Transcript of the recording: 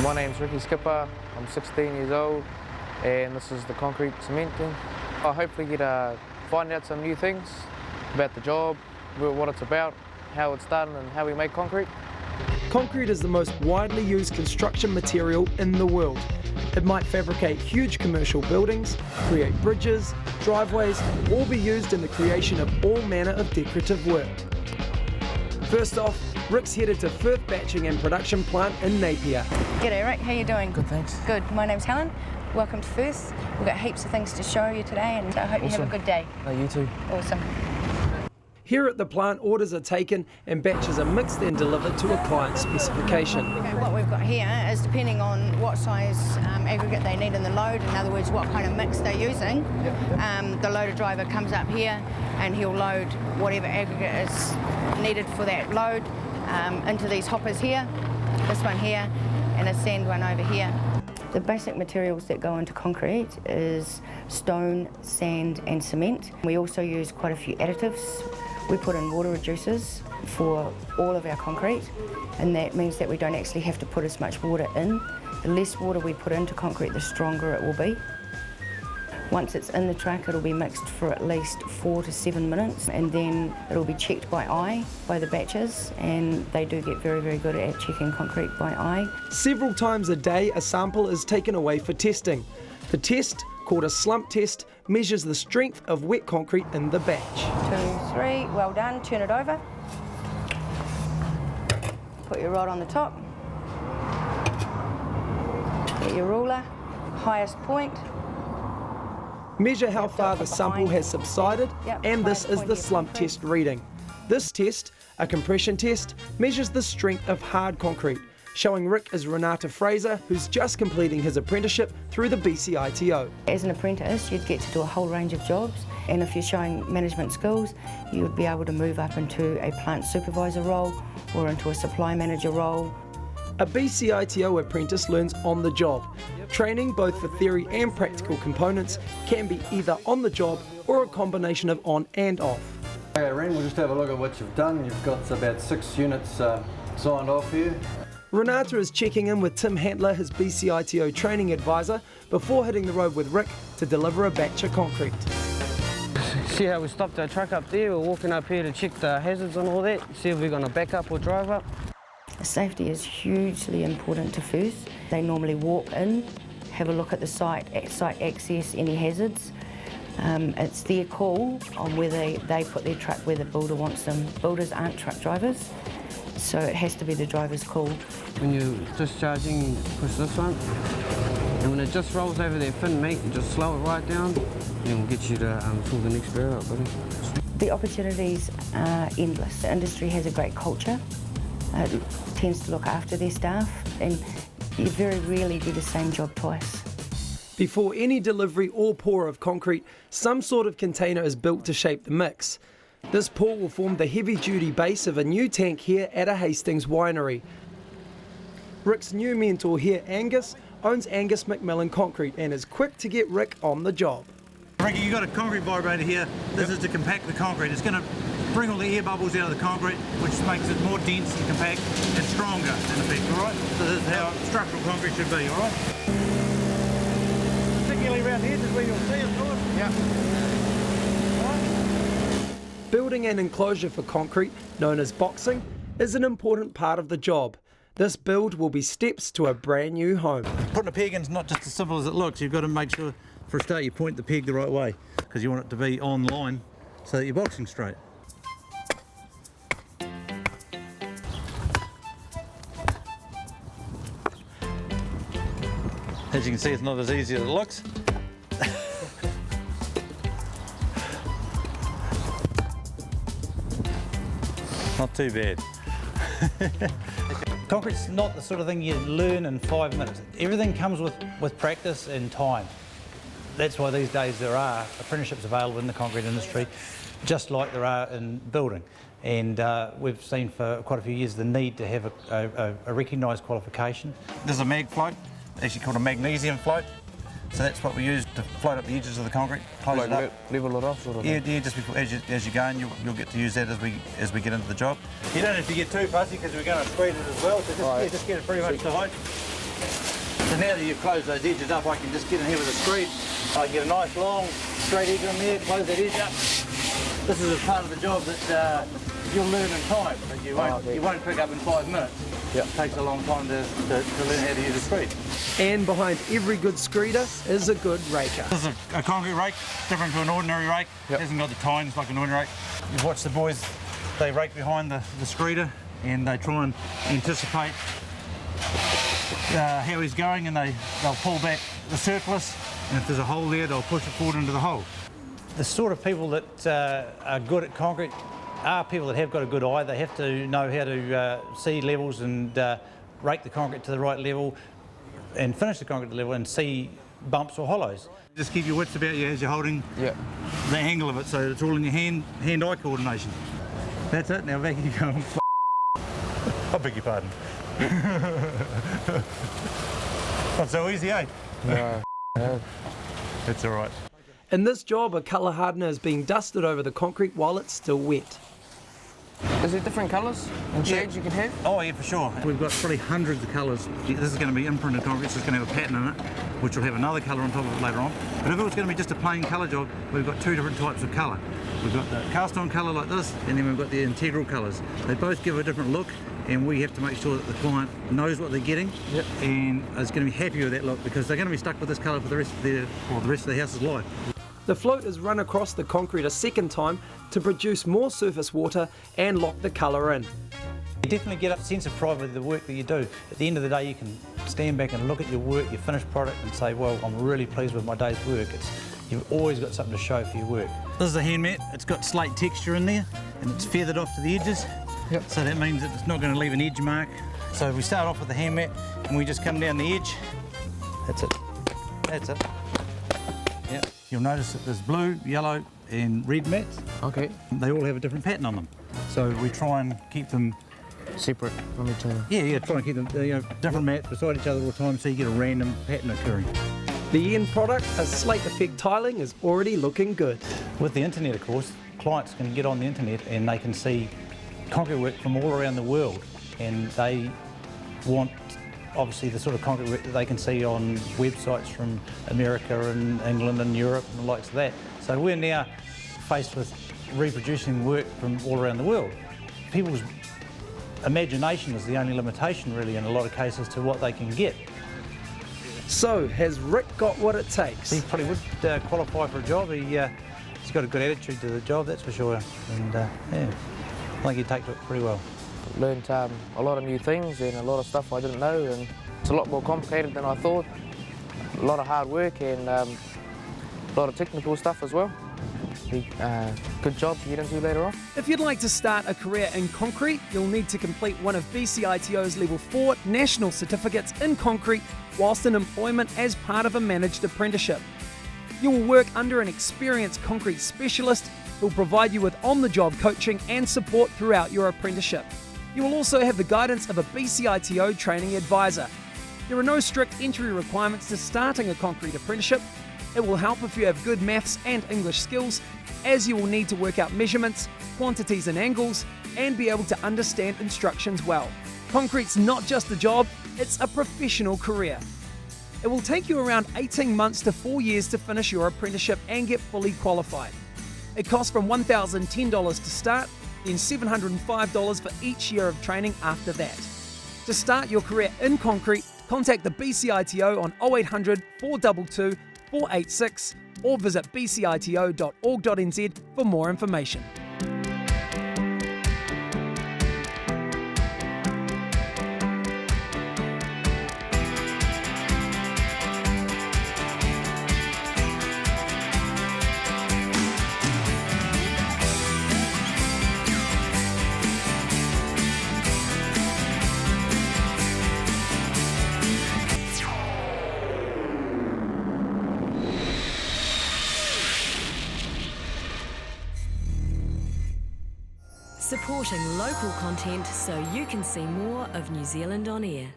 My name's Ricky Skipper, I'm 16 years old and this is the concrete cementing. I hopefully get to find out some new things about the job, what it's about, how it's done and how we make concrete. Concrete is the most widely used construction material in the world. It might fabricate huge commercial buildings, create bridges, driveways, or be used in the creation of all manner of decorative work. First off, Rick's headed to Firth Batching and Production Plant in Napier. G'day Rick, how you doing? Good, thanks. Good, my name's Helen. Welcome to Firth. We've got heaps of things to show you today and I hope you have a good day. Oh, you too. Awesome. Here at the plant, orders are taken and batches are mixed and delivered to a client's specification. Okay, what we've got here is depending on what size aggregate they need in the load, in other words, what kind of mix they're using, the loader driver comes up here and he'll load whatever aggregate is needed for that load into these hoppers here, this one here, and a sand one over here. The basic materials that go into concrete is stone, sand and cement. We also use quite a few additives. We put in water reducers for all of our concrete, and that means that we don't actually have to put as much water in. The less water we put into concrete, the stronger it will be. Once it's in the truck, it'll be mixed for at least 4 to 7 minutes, and then it'll be checked by eye by the batchers, and they do get very, very good at checking concrete by eye. Several times a day, a sample is taken away for testing. The test, called a slump test, measures the strength of wet concrete in the batch. 2, 3, well done, turn it over. Put your rod on the top. Get your ruler, highest point. Measure how far the sample has subsided, and this is the slump test reading. This test, a compression test, measures the strength of hard concrete. Showing Rick is Renata Fraser, who's just completing his apprenticeship through the BCITO. As an apprentice, you'd get to do a whole range of jobs, and if you're showing management skills, you would be able to move up into a plant supervisor role or into a supply manager role. A BCITO apprentice learns on the job. Training, both for theory and practical components, can be either on the job or a combination of on and off. Okay, Ren, we'll just have a look at what you've done. You've got about 6 units signed off here. Renata is checking in with Tim Hantler, his BCITO training advisor, before hitting the road with Rick to deliver a batch of concrete. See how we stopped our truck up there? We're walking up here to check the hazards and all that, see if we're going to back up or drive up. Safety is hugely important to Firth. They normally walk in, have a look at the site access, any hazards. It's their call on whether they put their truck where the builder wants them. Builders aren't truck drivers, so it has to be the driver's call. When you're discharging, push this one, and when it just rolls over that thin meat, you just slow it right down, and it'll get you to pull the next barrel up, buddy. The opportunities are endless. The industry has a great culture. It tends to look after their staff, and you very rarely do the same job twice. Before any delivery or pour of concrete, some sort of container is built to shape the mix. This pour will form the heavy-duty base of a new tank here at a Hastings winery. Rick's new mentor here, Angus, owns Angus McMillan Concrete and is quick to get Rick on the job. Ricky, you've got a concrete vibrator here. This is to compact the concrete. It's going to bring all the air bubbles out of the concrete, which makes it more dense and compact and stronger in effect, all right? So this is how structural concrete should be, all right? Particularly around the edges where you'll see, of course. Yeah. Building an enclosure for concrete, known as boxing, is an important part of the job. This build will be steps to a brand new home. Putting a peg in is not just as simple as it looks. You've got to make sure, for a start, you point the peg the right way, because you want it to be on line so that you're boxing straight. As you can see, it's not as easy as it looks. Not too bad. Concrete's not the sort of thing you learn in 5 minutes. Everything comes with practice and time. That's why these days there are apprenticeships available in the concrete industry, just like there are in building. And we've seen for quite a few years the need to have a recognised qualification. There's a mag float, actually called a magnesium float. So that's what we use to float up the edges of the concrete, close it up. Level it off, sort of. Yeah, just before, as you go, and you'll get to use that as we get into the job. You don't have to get too fussy because we're going to spread it as well. So just get it pretty much to height. So now that you've closed those edges up, I can just get in here with a screed. I get a nice long straight edge on there, close that edge up. This is a part of the job that you'll learn in time, but you won't pick up in 5 minutes. Yep. It takes a long time to learn how to use a screed. And behind every good screeder is a good raker. This is a concrete rake, different to an ordinary rake. Yep. It hasn't got the tines like an ordinary rake. You've watched the boys, they rake behind the screeder and they try and anticipate how he's going, and they'll pull back the surplus, and if there's a hole there, they'll push it forward into the hole. The sort of people that are good at concrete are people that have got a good eye. They have to know how to see levels and rake the concrete to the right level and finish the concrete to the level and see bumps or hollows. Just keep your wits about you as you're holding Yeah. the angle of it, so it's all in your hand-eye coordination. That's it, now back you go. I beg your pardon. Not so easy, eh? No. It's all right. In this job, a colour hardener is being dusted over the concrete while it's still wet. Is there different colours and shades you can have? Oh yeah, for sure. We've got probably hundreds of colours. This is going to be imprinted concrete, so it's going to have a pattern in it, which will have another colour on top of it later on. But if it was going to be just a plain colour job, we've got two different types of colour. We've got the cast-on colour like this, and then we've got the integral colours. They both give a different look, and we have to make sure that the client knows what they're getting. Yep. And is going to be happy with that look, because they're going to be stuck with this colour for the rest of their house's life. The float is run across the concrete a second time to produce more surface water and lock the colour in. You definitely get a sense of pride with the work that you do. At the end of the day, you can stand back and look at your work, your finished product, and say, well, I'm really pleased with my day's work. You've always got something to show for your work. This is a hand mat. It's got slate texture in there, and it's feathered off to the edges. Yep. So that means that it's not going to leave an edge mark. So we start off with the hand mat, and we just come down the edge. That's it. That's it. Yep. You'll notice that there's blue, yellow, and red mats. Okay. They all have a different pattern on them. So we try and keep them Separate from each other. Yeah, try and keep them different mats beside each other all the time, so you get a random pattern occurring. The end product, a slate effect tiling, is already looking good. With the internet, of course, clients can get on the internet and they can see concrete work from all around the world, and they want obviously the sort of concrete work that they can see on websites from America and England and Europe and the likes of that. So we're now faced with reproducing work from all around the world. People's imagination is the only limitation really in a lot of cases to what they can get. So, has Rick got what it takes? He probably would qualify for a job. He's got a good attitude to the job, that's for sure. And yeah, I think he'd take to it pretty well. Learned a lot of new things and a lot of stuff I didn't know, and it's a lot more complicated than I thought. A lot of hard work and a lot of technical stuff as well. Good job to get into later on. If you'd like to start a career in concrete, you'll need to complete one of BCITO's Level 4 national certificates in concrete whilst in employment as part of a managed apprenticeship. You will work under an experienced concrete specialist who will provide you with on-the-job coaching and support throughout your apprenticeship. You will also have the guidance of a BCITO training advisor. There are no strict entry requirements to starting a concrete apprenticeship. It will help if you have good maths and English skills, as you will need to work out measurements, quantities and angles, and be able to understand instructions well. Concrete's not just a job, it's a professional career. It will take you around 18 months to 4 years to finish your apprenticeship and get fully qualified. It costs from $1,010 to start, then $705 for each year of training after that. To start your career in concrete, contact the BCITO on 0800 422 486 or visit bcito.org.nz for more information. Supporting local content so you can see more of New Zealand on air.